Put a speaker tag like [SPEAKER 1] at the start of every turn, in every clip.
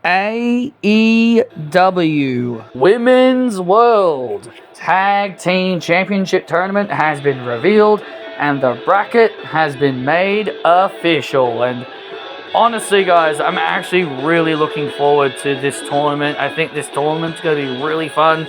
[SPEAKER 1] AEW Women's World Tag Team Championship Tournament has been revealed and the bracket has been made official. And honestly, guys, I'm actually really looking forward to this tournament. I think this tournament's going to be really fun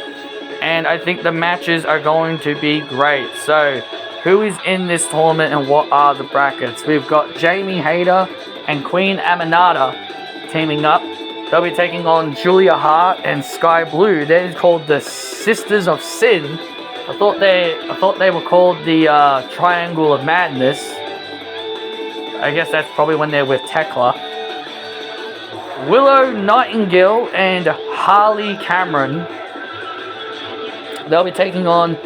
[SPEAKER 1] and I think the matches are going to be great. So, who is in this tournament and what are the brackets? We've got Jamie Hayter and Queen Aminata teaming up. They'll be taking on Julia Hart and Sky Blue. They're called the Sisters of Sin. I thought they were called the Triangle of Madness. I guess that's probably when they're with Tekla. Willow Nightingale and Harley Cameron. They'll be taking on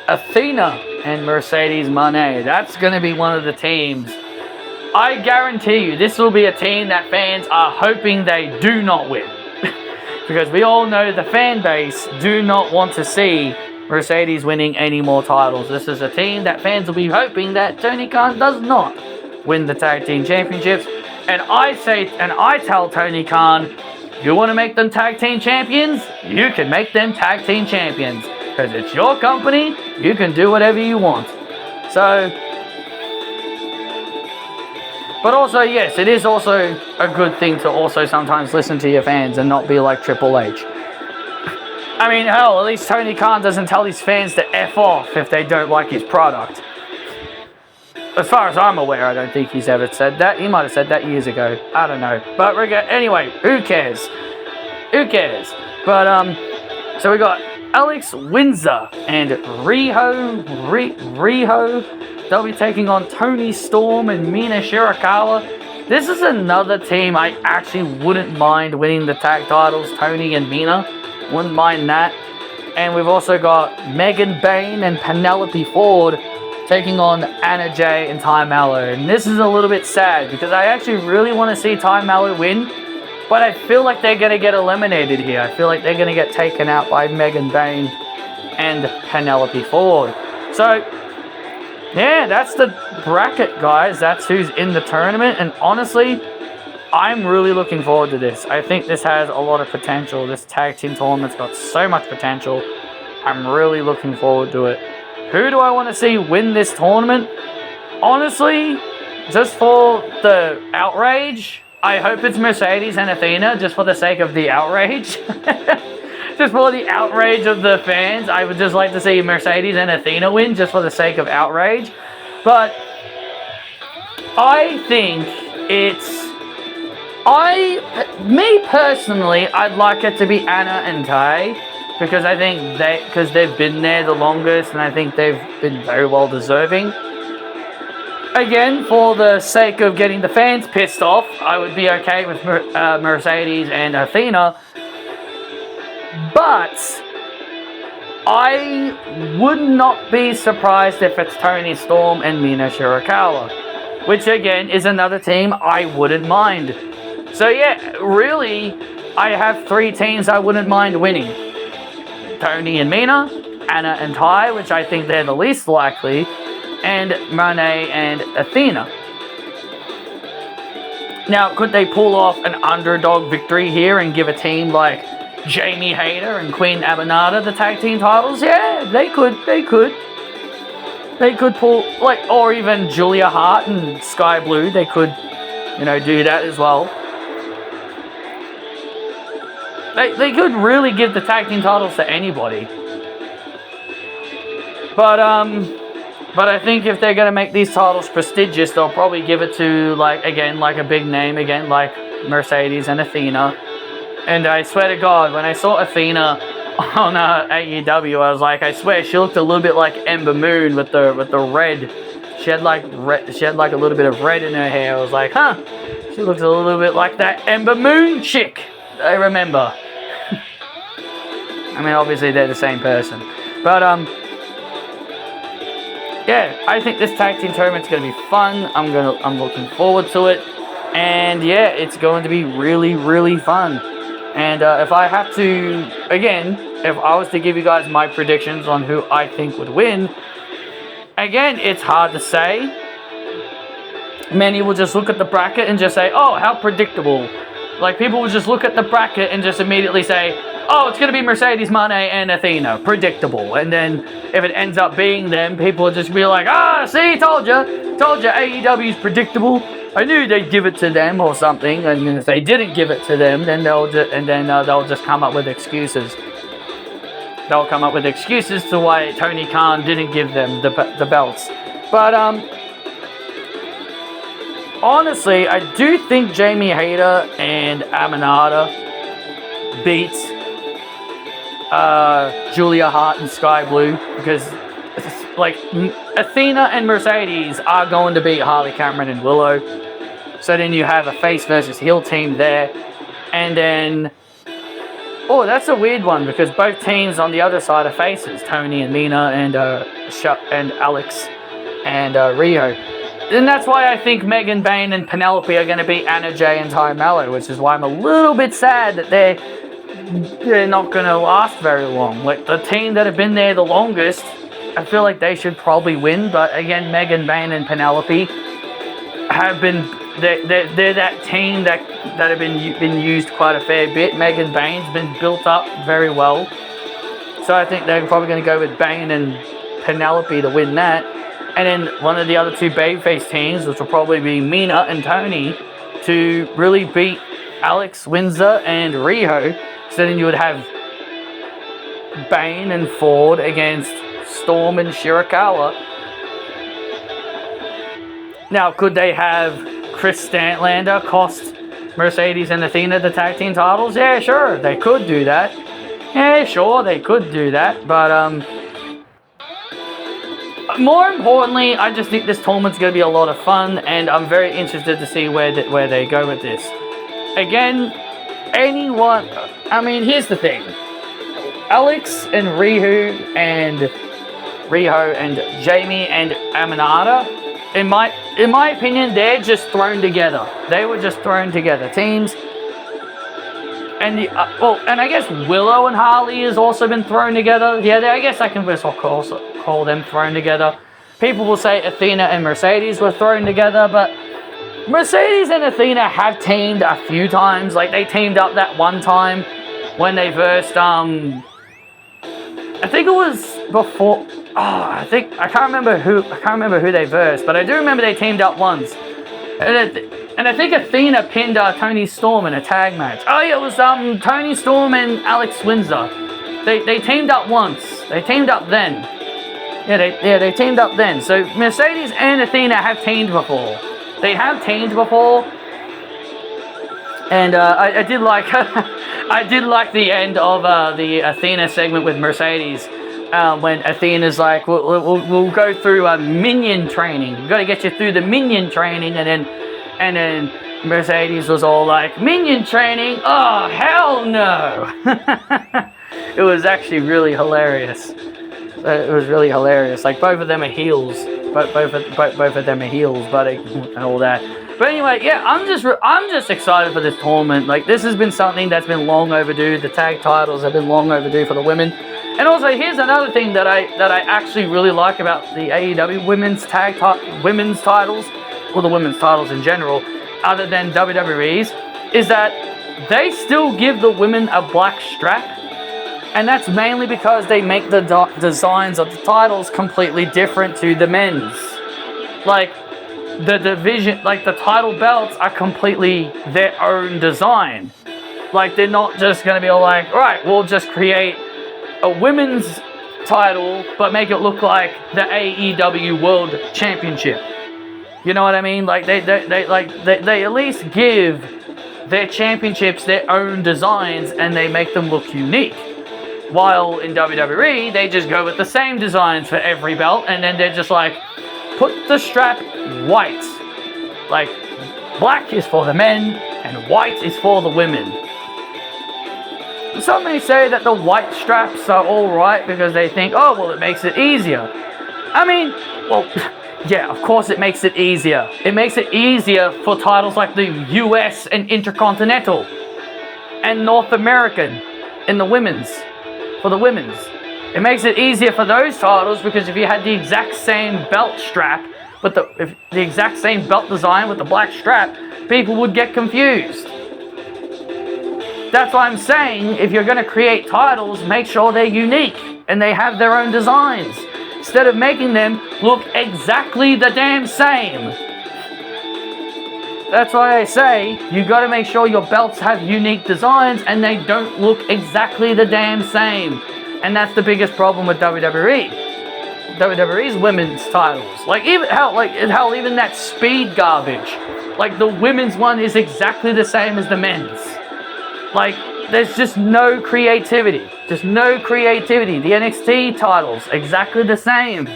[SPEAKER 1] Athena and Mercedes Moné. That's going to be one of the teams. I guarantee you, this will be a team that fans are hoping they do not win. Because we all know the fan base do not want to see Mercedes winning any more titles. This is a team that fans will be hoping that Tony Khan does not win the tag team championships. And I tell Tony Khan, you want to make them tag team champions? You can make them tag team champions. Because it's your company, you can do whatever you want. So, but also, yes, it is also a good thing to also sometimes listen to your fans and not be like Triple H. I mean, hell, at least Tony Khan doesn't tell his fans to F off if they don't like his product. As far as I'm aware, I don't think he's ever said that. He might have said that years ago. I don't know. But anyway, who cares? Who cares? But, so we got Alex Windsor and Riho. They'll be taking on Toni Storm and Mina Shirakawa. This is another team I actually wouldn't mind winning the tag titles. Toni and Mina. Wouldn't mind that. And we've also got Megan Bain and Penelope Ford taking on Anna Jay and Ty Mallow. And this is a little bit sad because I actually really want to see Ty Mallow win. But I feel like they're going to get eliminated here. I feel like they're going to get taken out by Megan Bain and Penelope Ford. So, yeah, that's the bracket, guys. That's who's in the tournament. And honestly, I'm really looking forward to this. I think this has a lot of potential. This tag team tournament's got so much potential. I'm really looking forward to it. Who do I want to see win this tournament? Honestly, just for the outrage, I hope it's Mercedes and Athena, just for the sake of the outrage. Just for the outrage of the fans, I would just like to see Mercedes and Athena win, just for the sake of outrage. But I think me personally, I'd like it to be Anna and Ty, because I think because they've been there the longest, and I think they've been very well deserving. Again, for the sake of getting the fans pissed off, I would be okay with Mercedes and Athena. But I would not be surprised if it's Toni Storm and Mina Shirakawa, which again is another team I wouldn't mind. So yeah, really, I have three teams I wouldn't mind winning. Toni and Mina, Anna and Ty, which I think they're the least likely, and Moné and Athena. Now, could they pull off an underdog victory here and give a team like Jamie Hayter and Queen Aminata the tag team titles? Yeah, they could. They could pull, or even Julia Hart and Sky Blue. They could, do that as well. They could really give the tag team titles to anybody. But I think if they're going to make these titles prestigious, they'll probably give it to, like a big name, like Mercedes and Athena. And I swear to God, when I saw Athena on AEW, I was like, I swear, she looked a little bit like Ember Moon with the red. She had like a little bit of red in her hair. I was like, huh, she looks a little bit like that Ember Moon chick I remember. I mean, obviously they're the same person. But, yeah, I think this tag team tournament's going to be fun. I'm looking forward to it. And, yeah, it's going to be really, really fun. And if I have to, again, if I was to give you guys my predictions on who I think would win, again, it's hard to say. Many will just look at the bracket and just say, oh, how predictable. Like, people would just look at the bracket and just immediately say, oh, it's going to be Mercedes Moné and Athena. Predictable. And then if it ends up being them, people would just be like, see, told you AEW's predictable. I knew they'd give it to them or something. And if they didn't give it to them, then they'll just come up with excuses. They'll come up with excuses to why Tony Khan didn't give them the belts. But honestly, I do think Jamie Hayter and Aminata beats Julia Hart and Sky Blue, because like Athena and Mercedes are going to beat Harley Cameron and Willow. So then you have a face versus heel team there, and then that's a weird one, because both teams on the other side are faces, Tony and Mina and Alex and Rio. And that's why I think Megan Bayne and Penelope are going to beat Anna Jay and Ty Mello, which is why I'm a little bit sad that they're not going to last very long. Like, the team that have been there the longest, I feel like they should probably win. But again, Megan Bayne and Penelope have been, they're that team that have been used quite a fair bit. Megan Bayne's been built up very well, so I think they're probably going to go with Bayne and Penelope to win that. And then one of the other two babyface teams, which will probably be Mina and Tony, to really beat Alex, Windsor, and Riho. So then you would have Bayne and Ford against Storm and Shirakawa. Now, could they have Chris Statlander cost Mercedes and Athena the tag team titles? Yeah, sure, they could do that. Yeah, sure, they could do that. But more importantly, I just think this tournament's going to be a lot of fun, and I'm very interested to see where they go with this. Again, anyone... I mean, here's the thing. Alex and Riho and Jamie and Aminata, in my opinion, they're just thrown together. They were just thrown together. Teams... And and I guess Willow and Harley has also been thrown together. Yeah, I guess I can just call them thrown together. People will say Athena and Mercedes were thrown together, but Mercedes and Athena have teamed a few times. Like, they teamed up that one time when they versed, I think it was before. I can't remember who they versed, but I do remember they teamed up once. And I think Athena pinned Toni Storm in a tag match. Oh yeah, it was Toni Storm and Alex Windsor. They teamed up once. They teamed up then. They teamed up then. So Mercedes and Athena have teamed before. They have teamed before. And I did like I did like the end of the Athena segment with Mercedes. When Athena's like, we'll go through minion training. We've got to get you through the minion training, and then Mercedes was all like, minion training? Oh, hell no! It was actually really hilarious. It was really hilarious. Like, both of them are heels. Both of them are heels, but and all that. But anyway, yeah, I'm just excited for this tournament. Like, this has been something that's been long overdue. The tag titles have been long overdue for the women. And also, here's another thing that I actually really like about the AEW women's titles, or the women's titles in general, other than WWE's, is that they still give the women a black strap, and that's mainly because they make the designs of the titles completely different to the men's. Like, the division, like the title belts are completely their own design. Like, they're not just going to be all like, all right, we'll just create a women's title, but make it look like the AEW World Championship. You know what I mean? Like, they at least give their championships their own designs, and they make them look unique. While in WWE, they just go with the same designs for every belt, and then they're just like, put the strap white. Like, black is for the men, and white is for the women. Some may say that the white straps are alright because they think, oh, well, it makes it easier. I mean, well, yeah, of course it makes it easier. It makes it easier for titles like the US and Intercontinental and North American in the women's. For the women's. It makes it easier for those titles because if you had the exact same belt strap, with the exact same belt design with the black strap, people would get confused. That's why I'm saying, if you're going to create titles, make sure they're unique and they have their own designs, instead of making them look exactly the damn same. That's why I say, you got to make sure your belts have unique designs and they don't look exactly the damn same. And that's the biggest problem with WWE. WWE's women's titles, like even even that speed garbage, like the women's one is exactly the same as the men's. Like, there's just no creativity. Just no creativity. The NXT titles, exactly the same.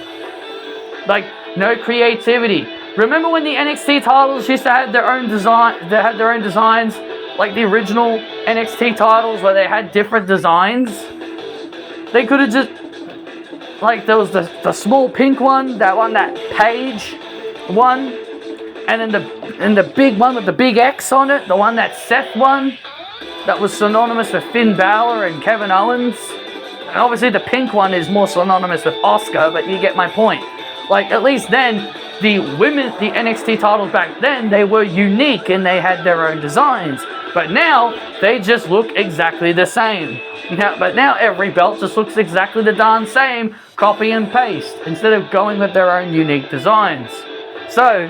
[SPEAKER 1] Like, no creativity. Remember when the NXT titles used to have their own design? They had their own designs, like the original NXT titles, where they had different designs. They could have just, like, there was the small pink one, that Paige one, and then the big one with the big X on it, the one that Seth won, that was synonymous with Finn Balor and Kevin Owens. And obviously the pink one is more synonymous with Asuka, but you get my point. Like, at least then, the NXT titles back then, they were unique and they had their own designs. But now, they just look exactly the same. But now every belt just looks exactly the darn same, copy and paste, instead of going with their own unique designs. So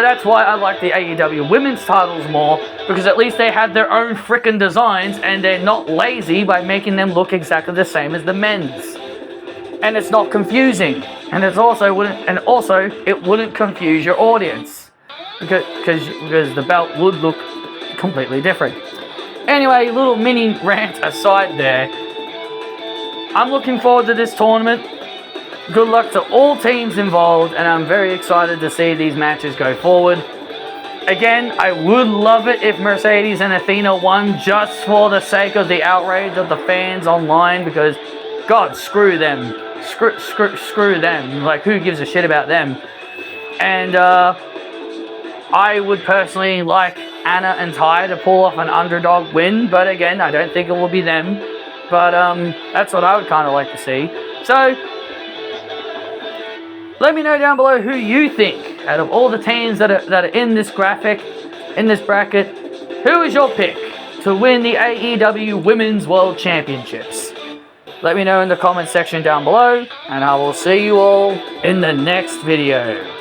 [SPEAKER 1] that's why I like the AEW women's titles more, because at least they have their own frickin' designs and they're not lazy by making them look exactly the same as the men's. And it's not confusing. And it wouldn't confuse your audience. Because the belt would look completely different. Anyway, little mini rant aside there. I'm looking forward to this tournament. Good luck to all teams involved, and I'm very excited to see these matches go forward. Again, I would love it if Mercedes and Athena won, just for the sake of the outrage of the fans online, because, God, screw them. Screw them. Like, who gives a shit about them? And I would personally like Anna and Ty to pull off an underdog win, but again, I don't think it will be them. But that's what I would kind of like to see. So, let me know down below who you think, out of all the teams that are in this bracket, who is your pick to win the AEW Women's World Championships? Let me know in the comment section down below, and I will see you all in the next video.